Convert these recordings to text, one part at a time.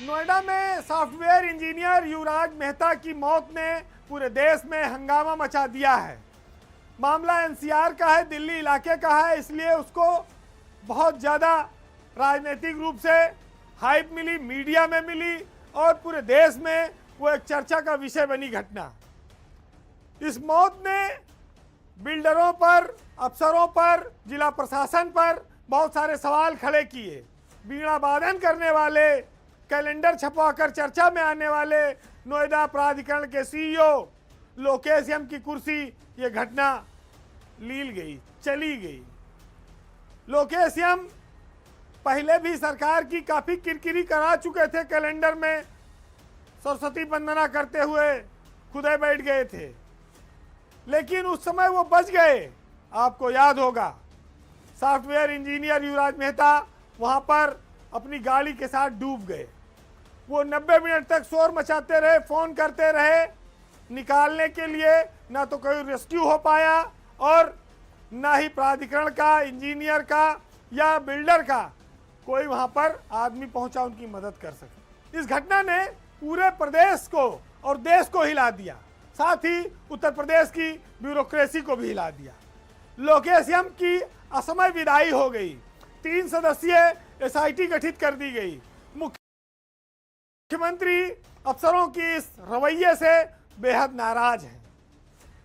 नोएडा में software engineer युवराज मेहता की मौत ने पूरे देश में हंगामा मचा दिया है। मामला एनसीआर का है, दिल्ली इलाके का है, इसलिए उसको बहुत ज़्यादा राजनीतिक रूप से हाइप मिली, मीडिया में मिली और पूरे देश में वो एक चर्चा का विषय बनी घटना। इस मौत ने बिल्डरों पर, अफसरों पर, जिला प्रशासन पर बहुत सारे सवाल खड़े किए। वीणा वादन करने वाले, कैलेंडर छपवाकर चर्चा में आने वाले नोएडा प्राधिकरण के सीईओ लोकेश एम की कुर्सी, ये घटना लील गई, चली गई। लोकेश एम पहले भी सरकार की काफी किरकिरी करा चुके थे, कैलेंडर में सरस्वती वंदना करते हुए खुदे बैठ गए थे, लेकिन उस समय वो बच गए। आपको याद होगा, सॉफ्टवेयर इंजीनियर युवराज मेहता वहां पर अपनी गाड़ी के साथ डूब गए। वो 90 मिनट तक शोर मचाते रहे, फोन करते रहे निकालने के लिए, ना तो कोई रेस्क्यू हो पाया और ना ही प्राधिकरण का, इंजीनियर का या बिल्डर का कोई वहां पर आदमी पहुंचा उनकी मदद कर सके। इस घटना ने पूरे प्रदेश को और देश को हिला दिया, साथ ही उत्तर प्रदेश की ब्यूरोक्रेसी को भी हिला दिया। लोकेश एम की असमय विदाई हो गई, 3 सदस्यीय एसआईटी गठित कर दी गई। मुख्यमंत्री अफसरों की इस रवैये से बेहद नाराज हैं।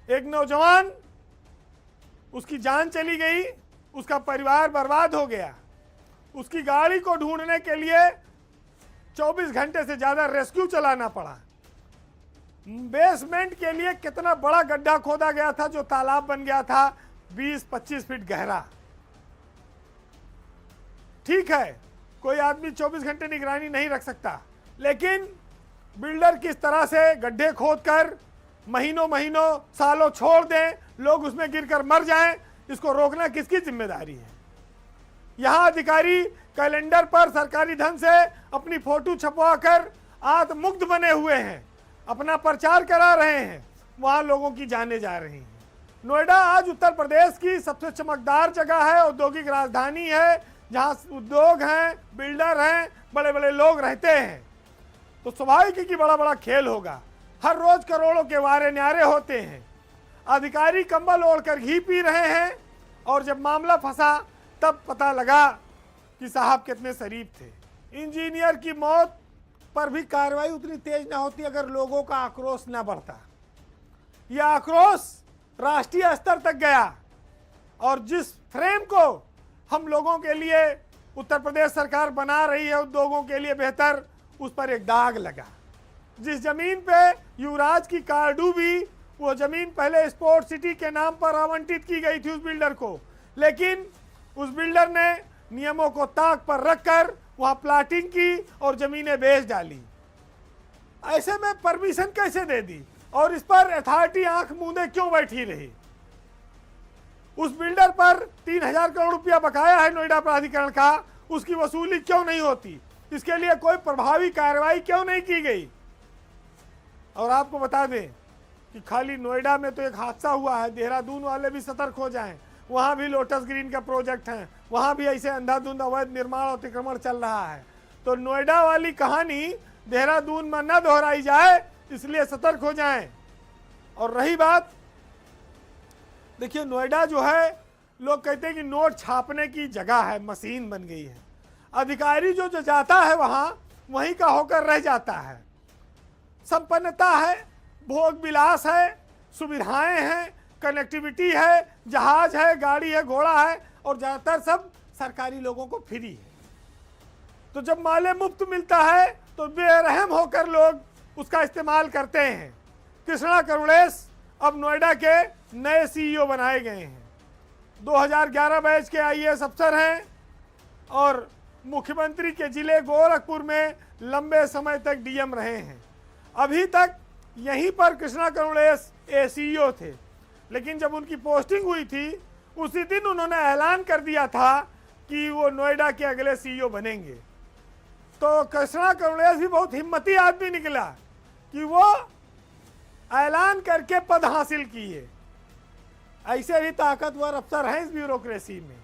एक नौजवान, उसकी जान चली गई, उसका परिवार बर्बाद हो गया। उसकी गाड़ी को ढूंढने के लिए 24 घंटे से ज्यादा रेस्क्यू चलाना पड़ा। बेसमेंट के लिए कितना बड़ा गड्ढा खोदा गया था, जो तालाब बन गया था 20-25 फीट गहरा। ठीक है, कोई आदमी 24 घंटे निगरानी नहीं रख सकता, लेकिन बिल्डर किस तरह से गड्ढे खोदकर महीनों महीनों, सालों छोड़ दें, लोग उसमें गिरकर मर जाएं, इसको रोकना किसकी जिम्मेदारी है? यहां अधिकारी कैलेंडर पर सरकारी धन से अपनी फोटो छपवाकर आत्ममुग्ध बने हुए हैं, अपना प्रचार करा रहे हैं, वहां लोगों की जानें जा रही हैं। नोएडा आज उत्तर प्रदेश की सबसे चमकदार जगह है, औद्योगिक राजधानी है, जहां उद्योग हैं, बिल्डर हैं, बड़े बड़े लोग रहते हैं। तो स्वाभाविक है कि बड़ा बड़ा खेल होगा। हर रोज करोड़ों के वारे न्यारे होते हैं। अधिकारी कंबल ओढ़कर घी पी रहे हैं और जब मामला फंसा तब पता लगा कि साहब कितने शरीफ थे। इंजीनियर की मौत पर भी कार्रवाई उतनी तेज ना होती अगर लोगों का आक्रोश ना बढ़ता। यह आक्रोश राष्ट्रीय स्तर तक गया और जिस फ्रेम को हम लोगों के लिए उत्तर प्रदेश सरकार बना रही है, उद्योगों के लिए बेहतर, उस पर एक दाग लगा। जिस जमीन पे युवराज की कार डूबी, वो जमीन पहले स्पोर्ट सिटी के नाम पर आवंटित की गई थी उस बिल्डर को, लेकिन उस बिल्डर ने नियमों को ताक पर रखकर वहां प्लाटिंग की और जमीनें बेच डाली। ऐसे में परमिशन कैसे दे दी और इस पर अथॉरिटी आंख मूंदे क्यों बैठी रही? उस बिल्डर पर 3000 करोड़ रुपया बकाया है नोएडा प्राधिकरण का, उसकी वसूली क्यों नहीं होती? इसके लिए कोई प्रभावी कार्रवाई क्यों नहीं की गई? और आपको बता दें कि खाली नोएडा में तो एक हादसा हुआ है, देहरादून वाले भी सतर्क हो जाएं, वहां भी लोटस ग्रीन का प्रोजेक्ट है, वहां भी ऐसे अंधाधुंध अवैध निर्माण और अतिक्रमण चल रहा है। तो नोएडा वाली कहानी देहरादून में न दोहराई जाए, इसलिए सतर्क हो जाएं। और रही बात, देखिए नोएडा जो है, लोग कहते हैं कि नोट छापने की जगह है, मशीन बन गई है। अधिकारी जो जाता है वहां वहीं का होकर रह जाता है। संपन्नता है, भोग विलास है, सुविधाएं हैं, कनेक्टिविटी है, जहाज है, गाड़ी है, घोड़ा है और ज्यादातर सब सरकारी लोगों को फ्री है। तो जब माले मुफ्त मिलता है तो बेरहम होकर लोग उसका इस्तेमाल करते हैं। कृष्णा करुणेश अब नोएडा के नए सीईओ बनाए गए हैं। 2011 बैच के आईएएस अफसर हैं और मुख्यमंत्री के जिले गोरखपुर में लंबे समय तक डीएम रहे हैं। अभी तक यहीं पर कृष्णा करुणेश सीईओ थे, लेकिन जब उनकी पोस्टिंग हुई थी उसी दिन उन्होंने ऐलान कर दिया था कि वो नोएडा के अगले सीईओ बनेंगे। तो कृष्णा करुणेश भी बहुत हिम्मती आदमी निकला कि वो ऐलान करके पद हासिल किए। ऐसे भी ताकतवर अफसर हैं इस ब्यूरोक्रेसी में।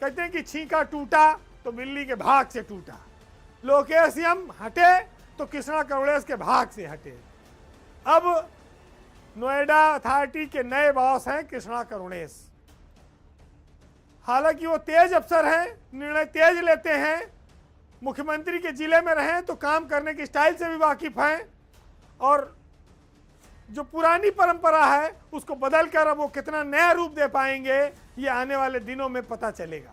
कहते हैं कि छींका टूटा तो बिल्ली के भाग से टूटा। लोकेश एम हटे तो कृष्णा करुणेश के भाग से हटे। अब नोएडा अथॉरिटी के नए बॉस हैं कृष्णा करुणेश। हालांकि वो तेज अफसर हैं, निर्णय तेज लेते हैं, मुख्यमंत्री के जिले में रहे तो काम करने की स्टाइल से भी वाकिफ हैं, और जो पुरानी परंपरा है उसको बदलकर अब वो कितना नया रूप दे पाएंगे ये आने वाले दिनों में पता चलेगा।